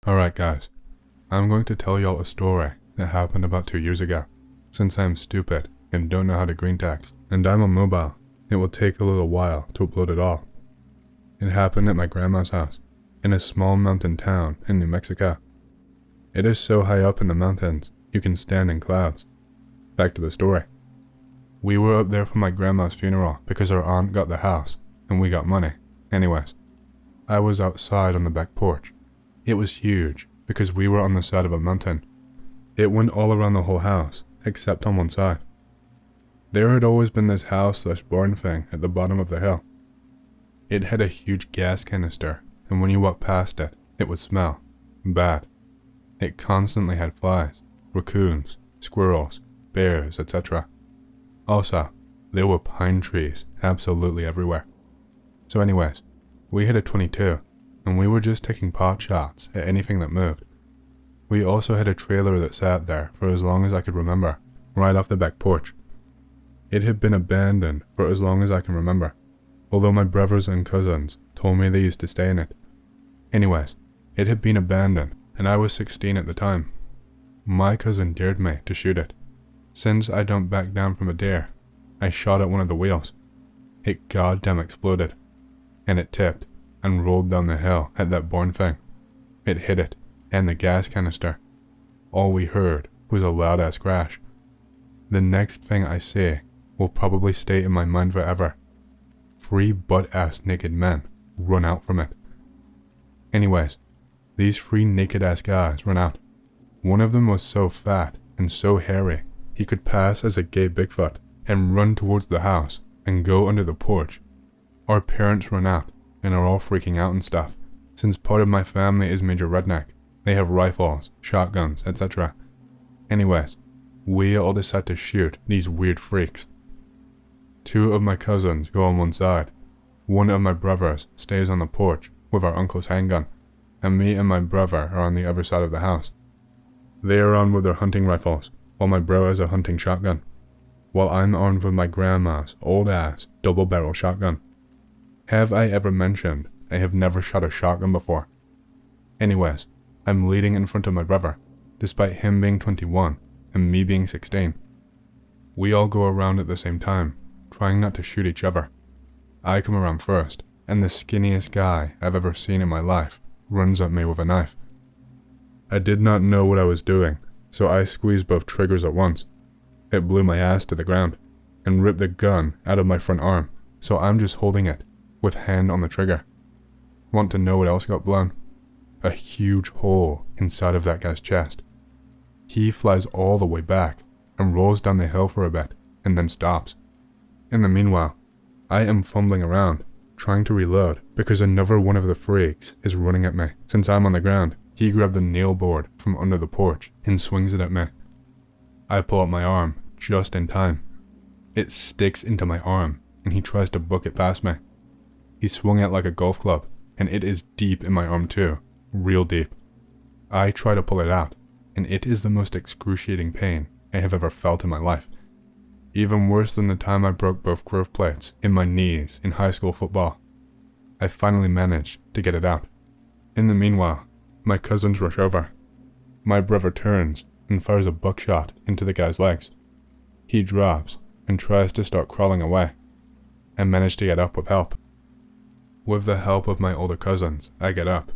Alright guys, I'm going to tell y'all a story that happened about 2 years ago. Since I'm stupid and don't know how to Greentext, and I'm on mobile, it will take a little while to upload it all. It happened at my grandma's house, in a small mountain town in New Mexico. It is so high up in the mountains, you can stand in clouds. Back to the story. We were up there for my grandma's funeral because our aunt got the house, and we got money. Anyways, I was outside on the back porch. It was huge, because we were on the side of a mountain. It went all around the whole house, except on one side. There had always been this house/barn thing at the bottom of the hill. It had a huge gas canister, and when you walked past it, it would smell bad. It constantly had flies, raccoons, squirrels, bears, etc. Also, there were pine trees absolutely everywhere. So anyways, we had a 22, and we were just taking pot shots at anything that moved. We also had a trailer that sat there for as long as I could remember, right off the back porch. It had been abandoned for as long as I can remember, although my brothers and cousins told me they used to stay in it. Anyways, it had been abandoned, and I was 16 at the time. My cousin dared me to shoot it. Since I don't back down from a dare, I shot at one of the wheels. It goddamn exploded, and it tipped and rolled down the hill at that barn thing. It hit it, and the gas canister. All we heard was a loud-ass crash. The next thing I see will probably stay in my mind forever. 3 butt-ass naked men run out from it. Anyways, these 3 naked-ass guys run out. One of them was so fat and so hairy, he could pass as a gay Bigfoot and run towards the house and go under the porch. Our parents run out and are all freaking out and stuff, since part of my family is major redneck. They have rifles, shotguns, etc. Anyways, we all decide to shoot these weird freaks. 2 of my cousins go on one side. One of my brothers stays on the porch with our uncle's handgun, and me and my brother are on the other side of the house. They are armed with their hunting rifles, while my bro has a hunting shotgun, while I'm armed with my grandma's old-ass double-barrel shotgun. Have I ever mentioned I have never shot a shotgun before? Anyways, I'm leading in front of my brother, despite him being 21 and me being 16. We all go around at the same time, trying not to shoot each other. I come around first, and the skinniest guy I've ever seen in my life runs at me with a knife. I did not know what I was doing, so I squeezed both triggers at once. It blew my ass to the ground, and ripped the gun out of my front arm, so I'm just holding it, with hand on the trigger. Want to know what else got blown? A huge hole inside of that guy's chest. He flies all the way back, and rolls down the hill for a bit, and then stops. In the meanwhile, I am fumbling around, trying to reload, because another one of the freaks is running at me. Since I'm on the ground, he grabbed the nail board from under the porch and swings it at me. I pull up my arm just in time. It sticks into my arm, and he tries to book it past me. He swung it like a golf club, and it is deep in my arm too, real deep. I try to pull it out, and it is the most excruciating pain I have ever felt in my life. Even worse than the time I broke both growth plates in my knees in high school football. I finally managed to get it out. In the meanwhile, my cousins rush over. My brother turns and fires a buckshot into the guy's legs. He drops and tries to start crawling away. I manage to get up with help. With the help of my older cousins, I get up.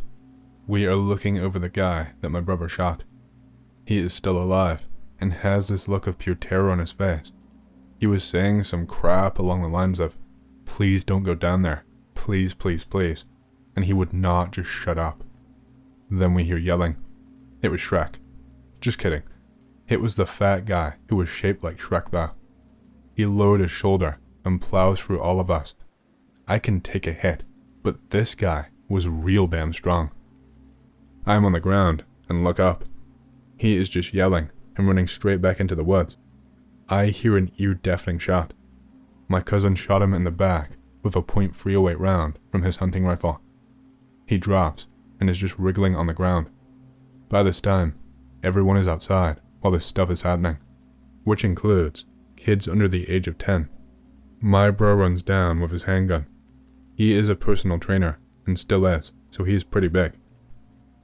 We are looking over the guy that my brother shot. He is still alive and has this look of pure terror on his face. He was saying some crap along the lines of, "Please don't go down there, please, please, please," and he would not just shut up. Then we hear yelling. It was Shrek. Just kidding. It was the fat guy who was shaped like Shrek though. He lowered his shoulder and plows through all of us. I can take a hit, but this guy was real damn strong. I'm on the ground and look up. He is just yelling and running straight back into the woods. I hear an ear-deafening shot. My cousin shot him in the back with a .308 round from his hunting rifle. He drops and is just wriggling on the ground. By this time, everyone is outside while this stuff is happening, which includes kids under the age of 10. My bro runs down with his handgun. He is a personal trainer and still is, so he's pretty big.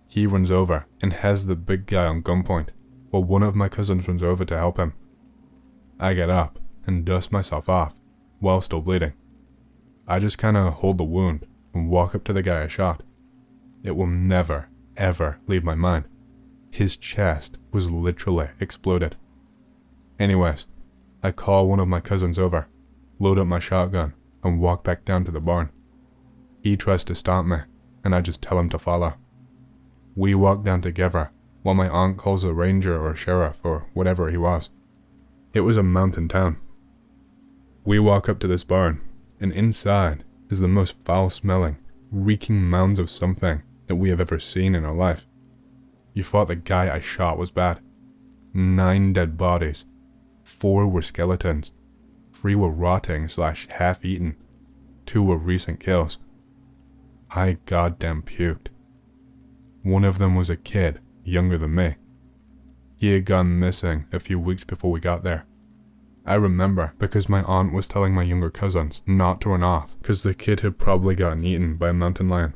He runs over and has the big guy on gunpoint, while one of my cousins runs over to help him. I get up and dust myself off, while still bleeding. I just kinda hold the wound and walk up to the guy I shot. It will never, ever leave my mind. His chest was literally exploded. Anyways, I call one of my cousins over, load up my shotgun, and walk back down to the barn. He tries to stop me, and I just tell him to follow. We walk down together, while my aunt calls a ranger or a sheriff or whatever he was. It was a mountain town. We walk up to this barn, and inside is the most foul-smelling, reeking mounds of something that we have ever seen in our life. You thought the guy I shot was bad. 9 dead bodies. 4 were skeletons. 3 were rotting / half-eaten. 2 were recent kills. I goddamn puked. One of them was a kid, younger than me. He had gone missing a few weeks before we got there. I remember because my aunt was telling my younger cousins not to run off because the kid had probably gotten eaten by a mountain lion.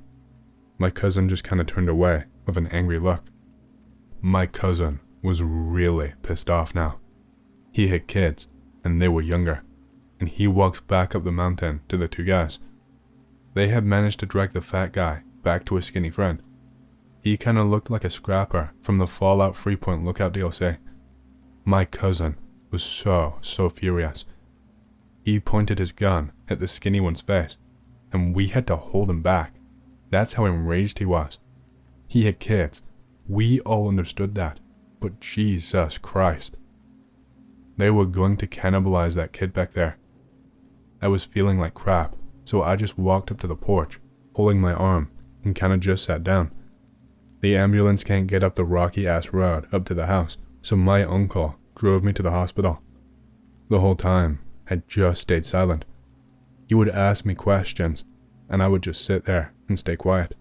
My cousin just kinda turned away with an angry look. My cousin was really pissed off now. He had kids, and they were younger, and he walks back up the mountain to the 2 guys. They had managed to drag the fat guy back to his skinny friend. He kinda looked like a scrapper from the Fallout 3 Lookout DLC. My cousin was so furious. He pointed his gun at the skinny one's face, and we had to hold him back. That's how enraged he was. He had kids. We all understood that, but Jesus Christ. They were going to cannibalize that kid back there. I was feeling like crap, so I just walked up to the porch, holding my arm, and kinda just sat down. The ambulance can't get up the rocky-ass road up to the house, so my uncle drove me to the hospital. The whole time, I just stayed silent. He would ask me questions, and I would just sit there and stay quiet.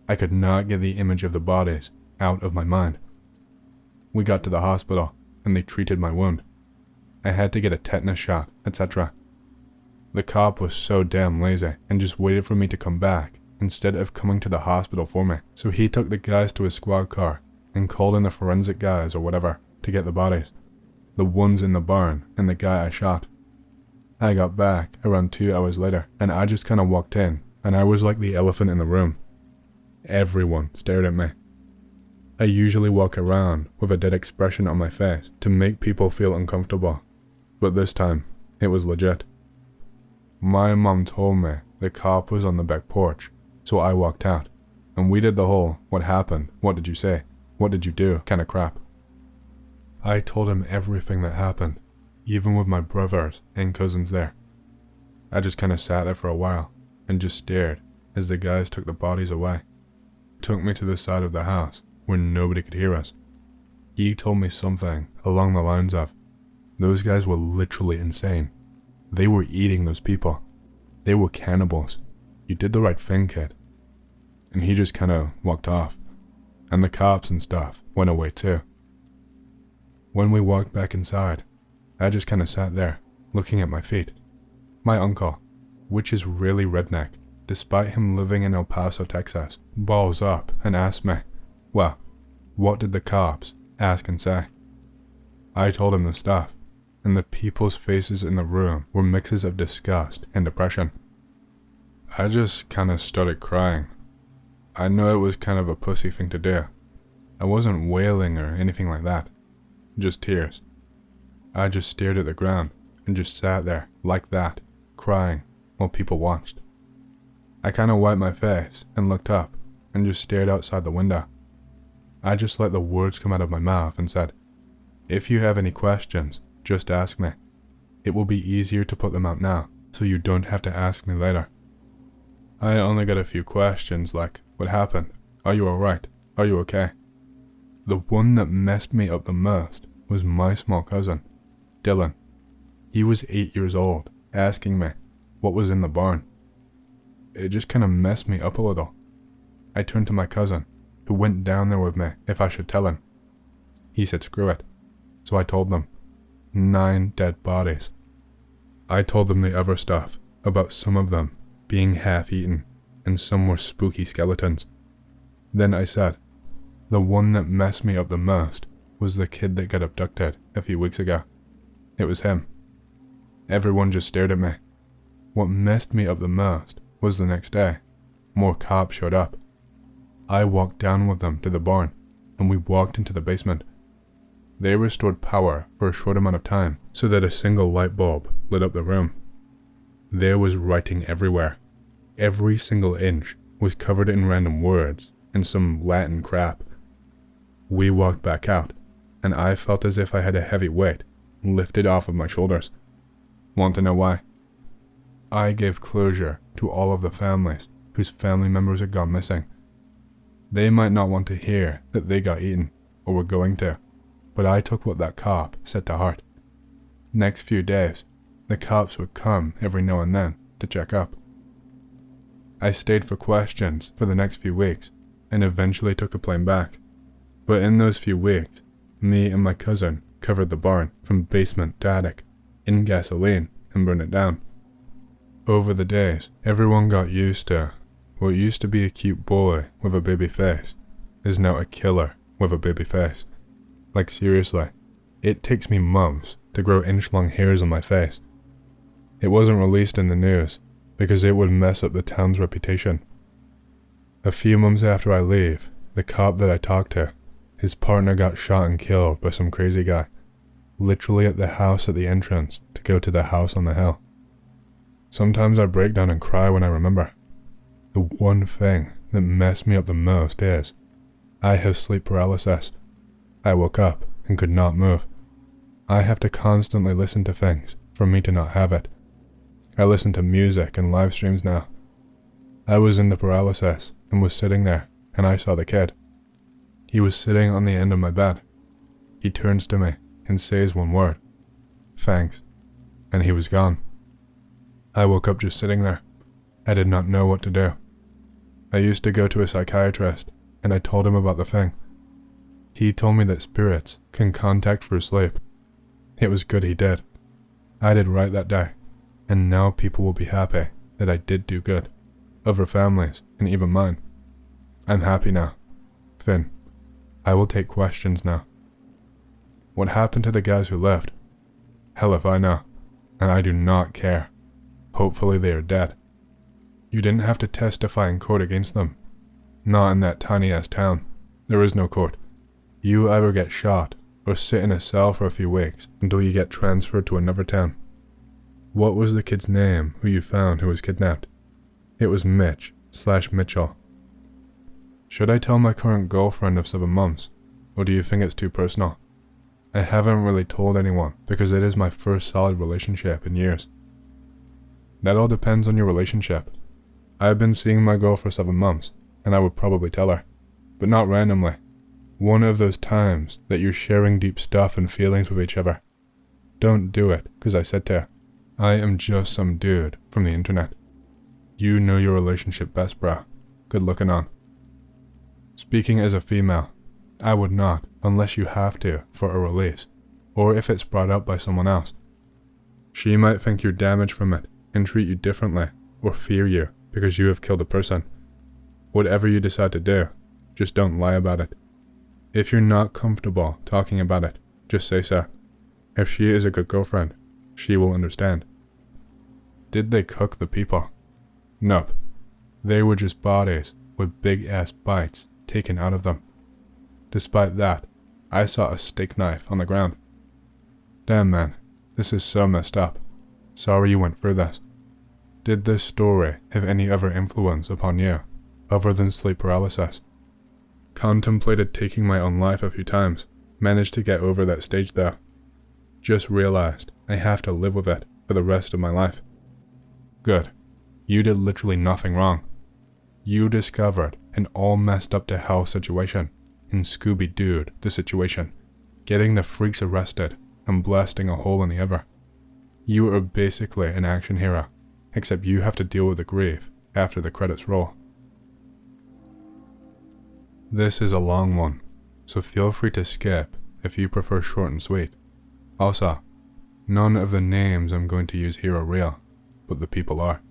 I could not get the image of the bodies out of my mind. We got to the hospital, and they treated my wound. I had to get a tetanus shot, etc. The cop was so damn lazy and just waited for me to come back instead of coming to the hospital for me. So he took the guys to his squad car and called in the forensic guys or whatever to get the bodies. The ones in the barn and the guy I shot. I got back around 2 hours later, and I just kinda walked in, and I was like the elephant in the room. Everyone stared at me. I usually walk around with a dead expression on my face to make people feel uncomfortable, but this time, it was legit. My mom told me the cop was on the back porch, so I walked out, and we did the whole "what happened, what did you say, what did you do" kinda crap. I told him everything that happened, even with my brothers and cousins there. I just kinda sat there for a while, and just stared as the guys took the bodies away. Took me to the side of the house, where nobody could hear us. He told me something along the lines of, those guys were literally insane. They were eating those people. They were cannibals. You did the right thing, kid. And he just kinda walked off, and the cops and stuff went away too. When we walked back inside, I just kinda sat there, looking at my feet. My uncle, which is really redneck, despite him living in El Paso, Texas, balls up and asks me, well, what did the cops ask and say? I told him the stuff, and the people's faces in the room were mixes of disgust and depression. I just kinda started crying. I know it was kind of a pussy thing to do. I wasn't wailing or anything like that. Just tears. I just stared at the ground and just sat there like that, crying, while people watched. I kinda wiped my face and looked up and just stared outside the window. I just let the words come out of my mouth and said, if you have any questions, just ask me. It will be easier to put them out now, so you don't have to ask me later. I only got a few questions like, what happened? Are you alright? Are you okay? The one that messed me up the most was my small cousin, Dylan. He was 8 years old, asking me what was in the barn. It just kinda messed me up a little. I turned to my cousin, who went down there with me if I should tell him. He said screw it, so I told them. 9 dead bodies. I told them the other stuff, about some of them being half-eaten, and some were spooky skeletons. Then I said, the one that messed me up the most was the kid that got abducted a few weeks ago. It was him. Everyone just stared at me. What messed me up the most was the next day, more cops showed up. I walked down with them to the barn, and we walked into the basement. They restored power for a short amount of time so that a single light bulb lit up the room. There was writing everywhere. Every single inch was covered in random words and some Latin crap. We walked back out, and I felt as if I had a heavy weight lifted off of my shoulders. Want to know why? I gave closure to all of the families whose family members had gone missing. They might not want to hear that they got eaten, or were going to, but I took what that cop said to heart. Next few days, the cops would come every now and then to check up. I stayed for questions for the next few weeks, and eventually took a plane back. But in those few weeks, me and my cousin covered the barn from basement to attic, in gasoline, and burned it down. Over the days, everyone got used to what used to be a cute boy with a baby face is now a killer with a baby face. Like seriously, it takes me months to grow inch-long hairs on my face. It wasn't released in the news because it would mess up the town's reputation. A few months after I leave, the cop that I talked to, his partner got shot and killed by some crazy guy, literally at the house at the entrance to go to the house on the hill. Sometimes I break down and cry when I remember. The one thing that messed me up the most is, I have sleep paralysis. I woke up and could not move. I have to constantly listen to things for me to not have it. I listen to music and live streams now. I was in the paralysis and was sitting there, and I saw the kid. He was sitting on the end of my bed. He turns to me and says one word, "Thanks," and he was gone. I woke up just sitting there. I did not know what to do. I used to go to a psychiatrist, and I told him about the thing. He told me that spirits can contact through sleep. It was good he did. I did right that day, and now people will be happy that I did do good. Other families, and even mine. I'm happy now. Finn, I will take questions now. What happened to the guys who left? Hell if I know, and I do not care. Hopefully they are dead. You didn't have to testify in court against them. Not in that tiny-ass town. There is no court. You either get shot or sit in a cell for a few weeks until you get transferred to another town. What was the kid's name who you found who was kidnapped? It was Mitch/Mitchell. Should I tell my current girlfriend of 7 months, or do you think it's too personal? I haven't really told anyone because it is my first solid relationship in years. That all depends on your relationship. I've been seeing my girl for 7 months, and I would probably tell her, but not randomly. One of those times that you're sharing deep stuff and feelings with each other. Don't do it, because I said to. I am just some dude from the internet. You know your relationship best, bro. Good looking on. Speaking as a female, I would not, unless you have to, for a release, or if it's brought up by someone else. She might think you're damaged from it, and treat you differently, or fear you, because you have killed a person. Whatever you decide to do, just don't lie about it. If you're not comfortable talking about it, just say so. If she is a good girlfriend, she will understand. Did they cook the people? Nope. They were just bodies with big-ass bites taken out of them. Despite that, I saw a steak knife on the ground. Damn man, this is so messed up. Sorry you went through this. Did this story have any other influence upon you, other than sleep paralysis? Contemplated taking my own life a few times, managed to get over that stage though. Just realized I have to live with it for the rest of my life. Good. You did literally nothing wrong. You discovered an all messed up to hell situation and Scooby-Doo'd the situation, getting the freaks arrested and blasting a hole in the ever. You are basically an action hero, except you have to deal with the grief after the credits roll. This is a long one, so feel free to skip if you prefer short and sweet. Also, none of the names I'm going to use here are real, but the people are.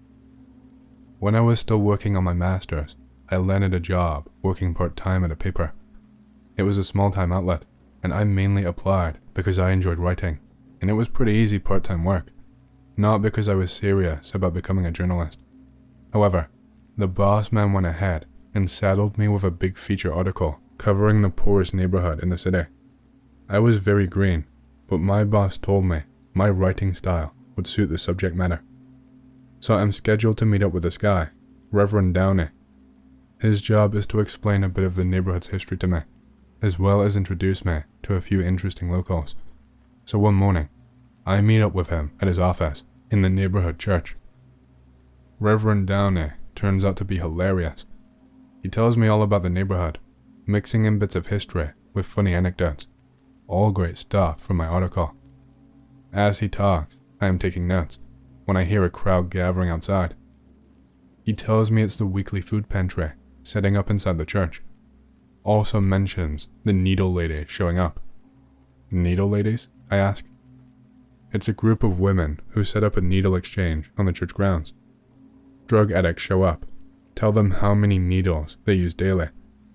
When I was still working on my master's, I landed a job working part-time at a paper. It was a small-time outlet, and I mainly applied because I enjoyed writing, and it was pretty easy part-time work, not because I was serious about becoming a journalist. However, the boss man went ahead and saddled me with a big feature article covering the poorest neighborhood in the city. I was very green, but my boss told me my writing style would suit the subject matter. So I'm scheduled to meet up with this guy, Reverend Downey. His job is to explain a bit of the neighborhood's history to me, as well as introduce me to a few interesting locals. So one morning, I meet up with him at his office in the neighborhood church. Reverend Downey turns out to be hilarious. He tells me all about the neighborhood, mixing in bits of history with funny anecdotes. All great stuff from my article. As he talks, I am taking notes when I hear a crowd gathering outside. He tells me it's the weekly food pantry setting up inside the church. Also mentions the needle lady showing up. Needle ladies? I ask. It's a group of women who set up a needle exchange on the church grounds. Drug addicts show up, tell them how many needles they use daily,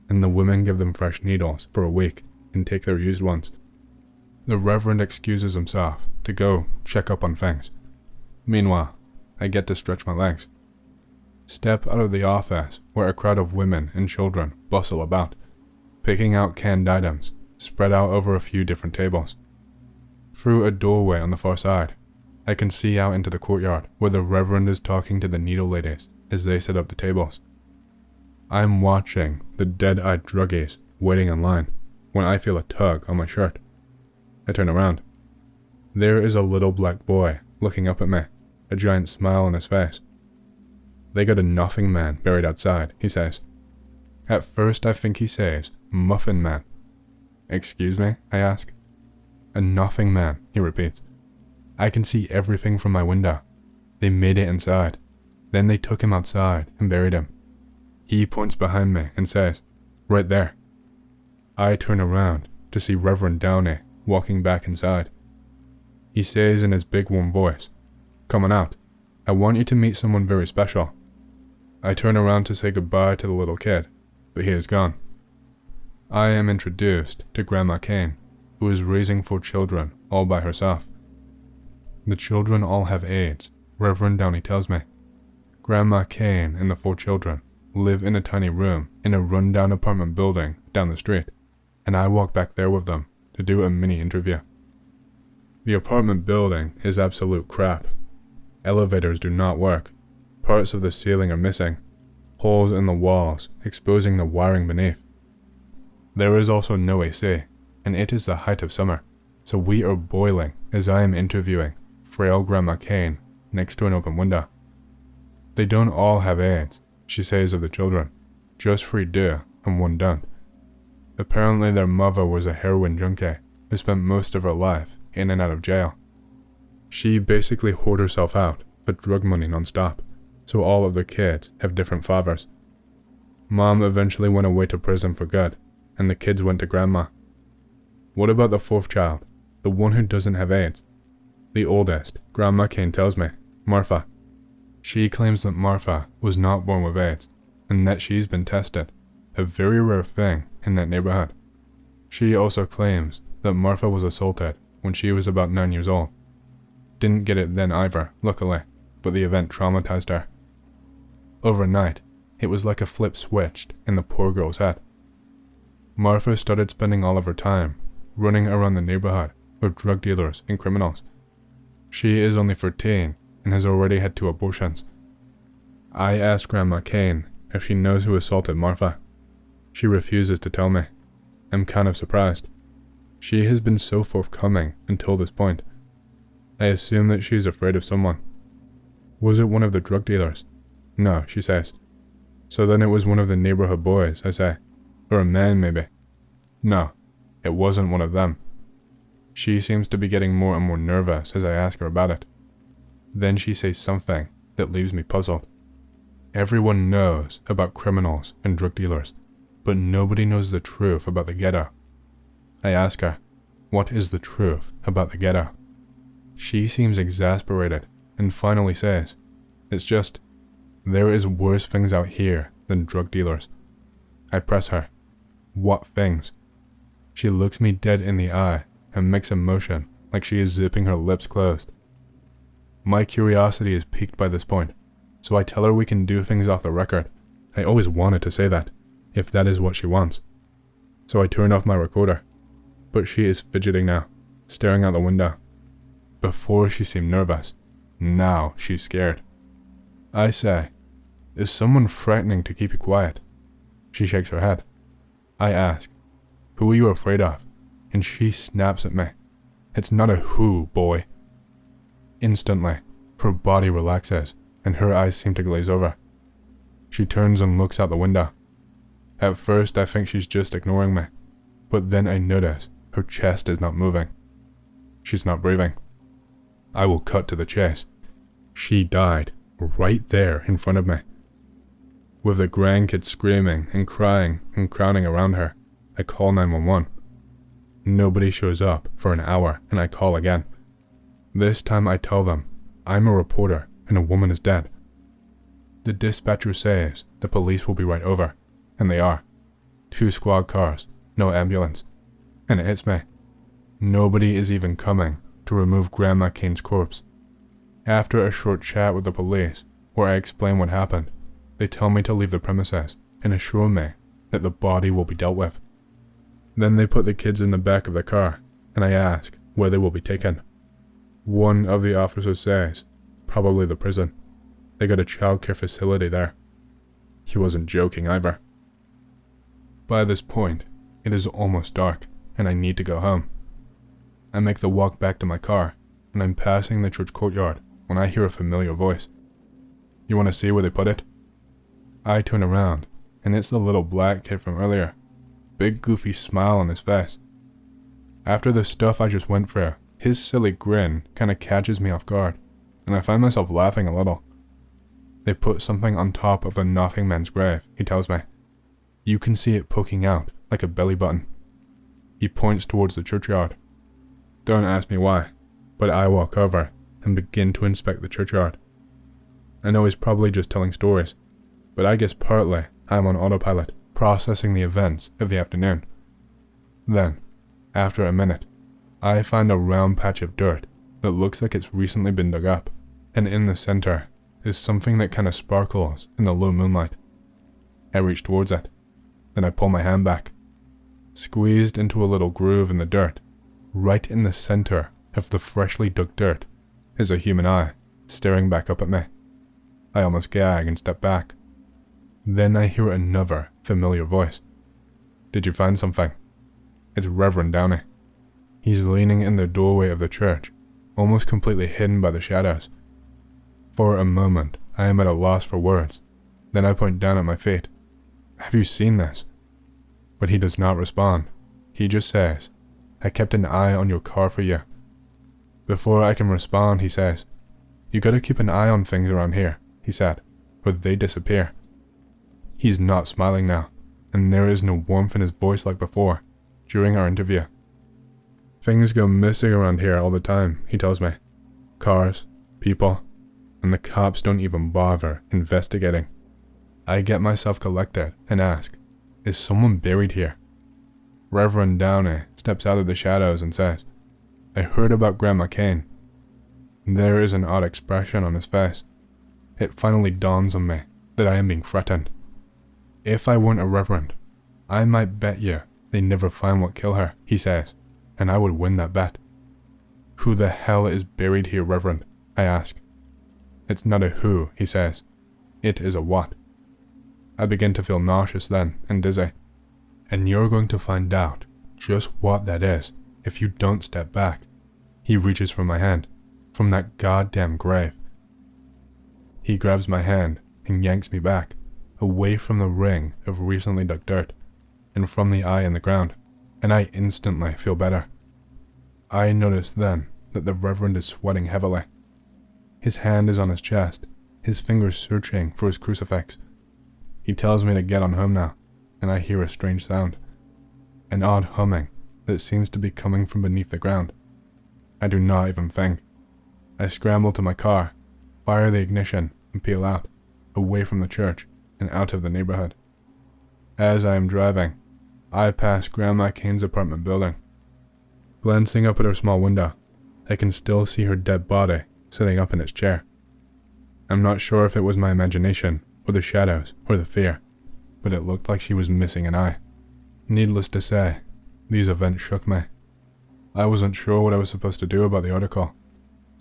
and the women give them fresh needles for a week and take their used ones. The Reverend excuses himself to go check up on things. Meanwhile, I get to stretch my legs. Step out of the office where a crowd of women and children bustle about, picking out canned items spread out over a few different tables. Through a doorway on the far side, I can see out into the courtyard where the Reverend is talking to the needle ladies as they set up the tables. I'm watching the dead-eyed druggies waiting in line when I feel a tug on my shirt. I turn around. There is a little black boy looking up at me, a giant smile on his face. They got a nothing man buried outside, he says. At first I think he says, Muffin Man. Excuse me, I ask. A nothing man, he repeats. I can see everything from my window. They made it inside. Then they took him outside and buried him. He points behind me and says, right there. I turn around to see Reverend Downey walking back inside. He says in his big warm voice, come on out. I want you to meet someone very special. I turn around to say goodbye to the little kid, but he is gone. I am introduced to Grandma Kane, who is raising 4 children all by herself. The children all have AIDS, Reverend Downey tells me. Grandma Kane and the 4 children live in a tiny room in a rundown apartment building down the street, and I walk back there with them to do a mini interview. The apartment building is absolute crap. Elevators do not work. Parts of the ceiling are missing. Holes in the walls exposing the wiring beneath. There is also no AC, and it is the height of summer, so we are boiling as I am interviewing frail Grandma Kane next to an open window. They don't all have AIDS, she says of the children. Just 3 do, and 1 don't. Apparently their mother was a heroin junkie who spent most of her life in and out of jail. She basically hoard herself out for drug money non-stop, so all of the kids have different fathers. Mom eventually went away to prison for good, and the kids went to Grandma. What about the 4th child, the one who doesn't have AIDS? The oldest, Grandma Kane tells me, Martha. She claims that Martha was not born with AIDS, and that she's been tested, a very rare thing in that neighborhood. She also claims that Martha was assaulted when she was about 9 years old. Didn't get it then either, luckily, but the event traumatized her. Overnight, it was like a flip switched in the poor girl's head. Martha started spending all of her time running around the neighborhood with drug dealers and criminals. She is only 13 and has already had 2 abortions. I asked Grandma Kane if she knows who assaulted Martha. She refuses to tell me. I'm kind of surprised. She has been so forthcoming until this point. I assume that she's afraid of someone. Was it one of the drug dealers? No, she says. So then it was one of the neighborhood boys, I say. Or a man, maybe. No, it wasn't one of them. She seems to be getting more and more nervous as I ask her about it. Then she says something that leaves me puzzled. Everyone knows about criminals and drug dealers, but nobody knows the truth about the ghetto. I ask her, what is the truth about the ghetto? She seems exasperated and finally says, it's just, there is worse things out here than than drug dealers. I press her. What things? She looks me dead in the eye and makes a motion like she is zipping her lips closed. My curiosity is piqued by this point, so I tell her we can do things off the record. I always wanted to say that, if that is what she wants. So I turn off my recorder, but she is fidgeting now, staring out the window. Before she seemed nervous, now she's scared. I say, "Is someone threatening to keep you quiet?" She shakes her head. I ask, "Who are you afraid of?" And she snaps at me. "It's not a who, boy." Instantly, her body relaxes and her eyes seem to glaze over. She turns and looks out the window. At first I think she's just ignoring me, but then I notice her chest is not moving. She's not breathing. I will cut to the chase. She died right there in front of me. With the grandkids screaming and crying and crowding around her, I call 911. Nobody shows up for an hour and I call again. This time I tell them I'm a reporter and a woman is dead. The dispatcher says the police will be right over, and they are. 2 squad cars, no ambulance. And it hits me. Nobody is even coming to remove Grandma Kane's corpse. After a short chat with the police, where I explain what happened, they tell me to leave the premises and assure me that the body will be dealt with. Then they put the kids in the back of the car, and I ask where they will be taken. One of the officers says, probably the prison. They got a childcare facility there. He wasn't joking either. By this point, it is almost dark, and I need to go home. I make the walk back to my car, and I'm passing the church courtyard when I hear a familiar voice. "You want to see where they put it?" I turn around, and it's the little black kid from earlier. Big goofy smile on his face. After the stuff I just went through, his silly grin kinda catches me off guard, and I find myself laughing a little. "They put something on top of a nothing man's grave," he tells me. "You can see it poking out like a belly button." He points towards the churchyard. Don't ask me why, but I walk over and begin to inspect the churchyard. I know he's probably just telling stories, but I guess partly I'm on autopilot, processing the events of the afternoon. Then, after a minute, I find a round patch of dirt that looks like it's recently been dug up, and in the center is something that kinda sparkles in the low moonlight. I reach towards it, then I pull my hand back. Squeezed into a little groove in the dirt, right in the center of the freshly dug dirt, is a human eye staring back up at me. I almost gag and step back. Then I hear another familiar voice. "Did you find something?" It's Reverend Downey. He's leaning in the doorway of the church, almost completely hidden by the shadows. For a moment, I am at a loss for words. Then I point down at my feet. "Have you seen this?" But he does not respond. He just says, "I kept an eye on your car for you." Before I can respond, he says, "You gotta keep an eye on things around here," he said, "or they disappear." He's not smiling now, and there is no warmth in his voice like before, during our interview. "Things go missing around here all the time," he tells me. "Cars, people, and the cops don't even bother investigating." I get myself collected and ask, "Is someone buried here?" Reverend Downey steps out of the shadows and says, "I heard about Grandma Kane." There is an odd expression on his face. It finally dawns on me that I am being threatened. "If I weren't a reverend, I might bet you they never find what killed her," he says, and I would win that bet. "Who the hell is buried here, Reverend?" I ask. "It's not a who," he says. "It is a what." I begin to feel nauseous then, and dizzy. "And you're going to find out just what that is if you don't step back." He reaches for my hand, from that goddamn grave. He grabs my hand and yanks me back, away from the ring of recently dug dirt, and from the eye in the ground, and I instantly feel better. I notice then that the Reverend is sweating heavily. His hand is on his chest, his fingers searching for his crucifix. He tells me to get on home now, and I hear a strange sound, an odd humming that seems to be coming from beneath the ground. I do not even think. I scramble to my car, fire the ignition, and peel out, away from the church, and out of the neighborhood. As I am driving, I pass Grandma Kane's apartment building. Glancing up at her small window, I can still see her dead body sitting up in its chair. I'm not sure if it was my imagination, or the shadows, or the fear, but it looked like she was missing an eye. Needless to say, these events shook me. I wasn't sure what I was supposed to do about the article.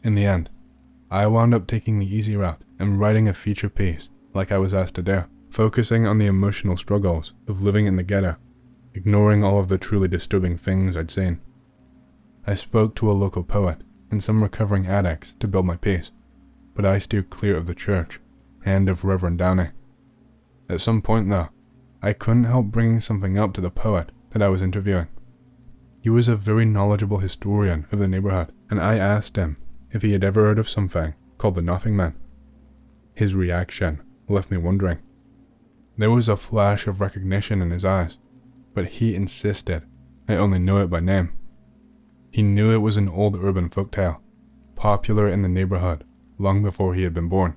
In the end, I wound up taking the easy route and writing a feature piece like I was asked to do, focusing on the emotional struggles of living in the ghetto, ignoring all of the truly disturbing things I'd seen. I spoke to a local poet and some recovering addicts to build my piece, but I steered clear of the church and of Reverend Downey. At some point though, I couldn't help bringing something up to the poet that I was interviewing. He was a very knowledgeable historian of the neighborhood, and I asked him if he had ever heard of something called the Nothing Man. His reaction left me wondering. There was a flash of recognition in his eyes, but he insisted I only knew it by name. He knew it was an old urban folktale, popular in the neighborhood long before he had been born,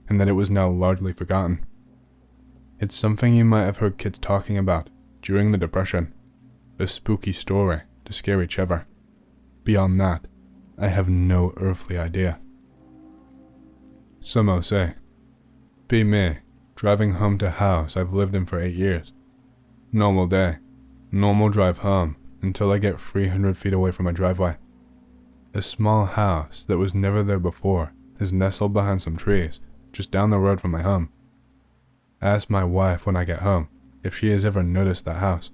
and that it was now largely forgotten. It's something you might have heard kids talking about during the Depression, a spooky story to scare each other. Beyond that, I have no earthly idea. Some will say, be me, driving home to a house I've lived in for 8 years. Normal day, normal drive home until I get 300 feet away from my driveway. A small house that was never there before is nestled behind some trees just down the road from my home. Ask my wife when I get home if she has ever noticed that house.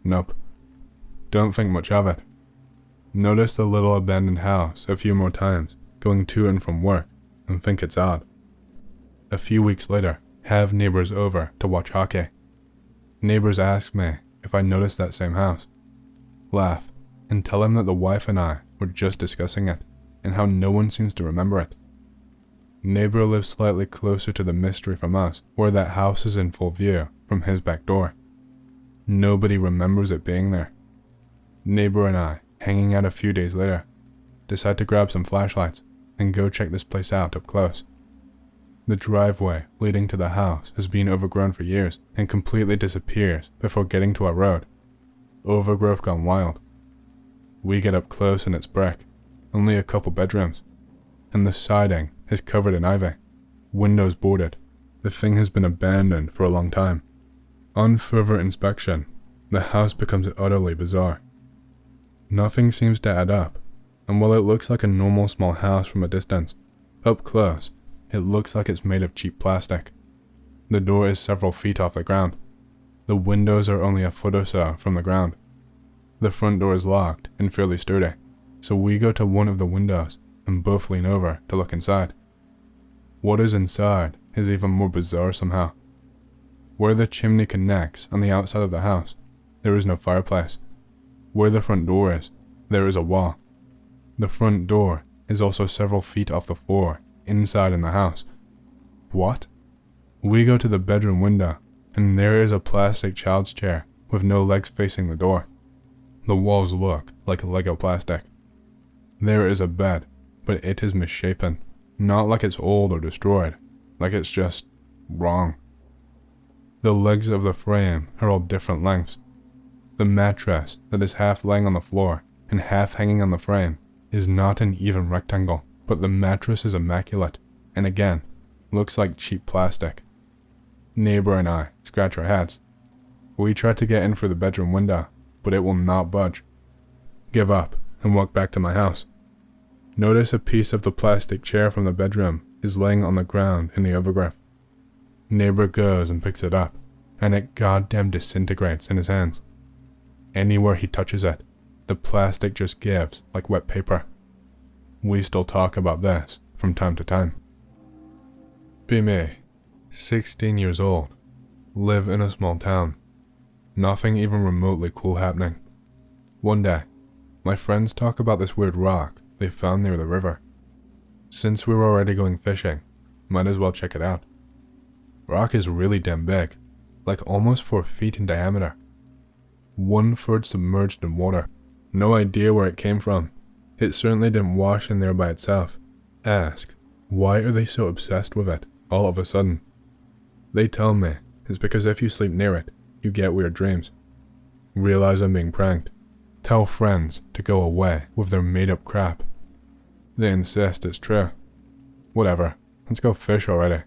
Nope. Don't think much of it. Notice the little abandoned house a few more times going to and from work and think it's odd. A few weeks later, have neighbors over to watch hockey. Neighbors ask me if I noticed that same house. Laugh and tell them that the wife and I were just discussing it and how no one seems to remember it. Neighbor lives slightly closer to the mystery from us, where that house is in full view from his back door. Nobody remembers it being there. Neighbor and I, hanging out a few days later, decide to grab some flashlights and go check this place out up close. The driveway leading to the house has been overgrown for years and completely disappears before getting to our road. Overgrowth gone wild. We get up close and it's brick, only a couple bedrooms, and the siding is covered in ivy, windows boarded. The thing has been abandoned for a long time. On further inspection, the house becomes utterly bizarre. Nothing seems to add up, and while it looks like a normal small house from a distance, up close, it looks like it's made of cheap plastic. The door is several feet off the ground. The windows are only a foot or so from the ground. The front door is locked and fairly sturdy, so we go to one of the windows and both lean over to look inside. What is inside is even more bizarre somehow. Where the chimney connects on the outside of the house, there is no fireplace. Where the front door is, there is a wall. The front door is also several feet off the floor, inside in the house. What? We go to the bedroom window, and there is a plastic child's chair with no legs facing the door. The walls look like Lego plastic. There is a bed, but it is misshapen, not like it's old or destroyed, like it's just wrong. The legs of the frame are all different lengths. The mattress that is half laying on the floor and half hanging on the frame is not an even rectangle, but the mattress is immaculate, and again, looks like cheap plastic. Neighbor and I scratch our heads. We try to get in through the bedroom window, but it will not budge. Give up and walk back to my house. Notice a piece of the plastic chair from the bedroom is laying on the ground in the overgrowth. Neighbor goes and picks it up, and it goddamn disintegrates in his hands. Anywhere he touches it, the plastic just gives like wet paper. We still talk about this from time to time. Be me, 16 years old, live in a small town. Nothing even remotely cool happening. One day, my friends talk about this weird rock they found near the river. Since we were already going fishing, might as well check it out. Rock is really damn big, like almost 4 feet in diameter. 1/3 submerged in water. No idea where it came from. It certainly didn't wash in there by itself. Ask, why are they so obsessed with it all of a sudden? They tell me it's because if you sleep near it, you get weird dreams. Realize I'm being pranked. Tell friends to go away with their made-up crap. They insist it's true. Whatever, let's go fish already.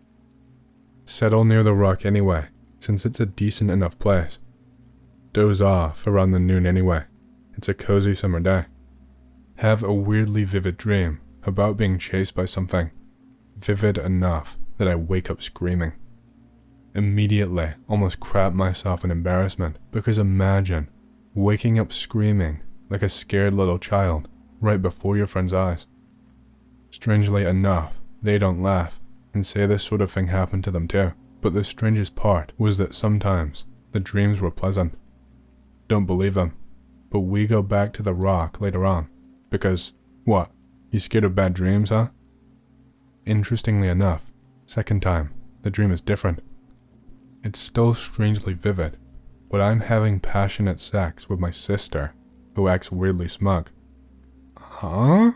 Settle near the rock anyway, since it's a decent enough place. Doze off around the noon anyway. It's a cozy summer day. Have a weirdly vivid dream about being chased by something. Vivid enough that I wake up screaming. Immediately, almost crap myself in embarrassment, because imagine waking up screaming like a scared little child right before your friend's eyes. Strangely enough, they don't laugh and say this sort of thing happened to them too, but the strangest part was that sometimes the dreams were pleasant. Don't believe them, but we go back to the rock later on, because, what, you scared of bad dreams, huh? Interestingly enough, second time, the dream is different. It's still strangely vivid, but I'm having passionate sex with my sister, who acts weirdly smug. Huh?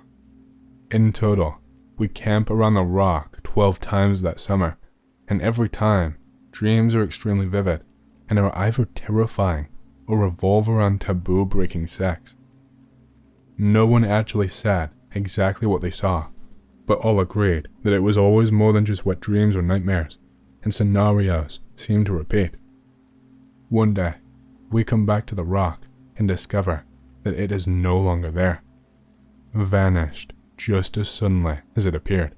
In total, we camp around the rock 12 times that summer, and every time, dreams are extremely vivid, and are either terrifying or revolve around taboo-breaking sex. No one actually said exactly what they saw, but all agreed that it was always more than just wet dreams or nightmares, and scenarios seemed to repeat. One day, we come back to the rock and discover that it is no longer there. Vanished just as suddenly as it appeared.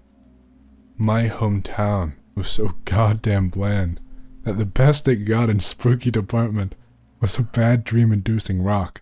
My hometown was so goddamn bland that the best it got in spooky department was a bad dream-inducing rock.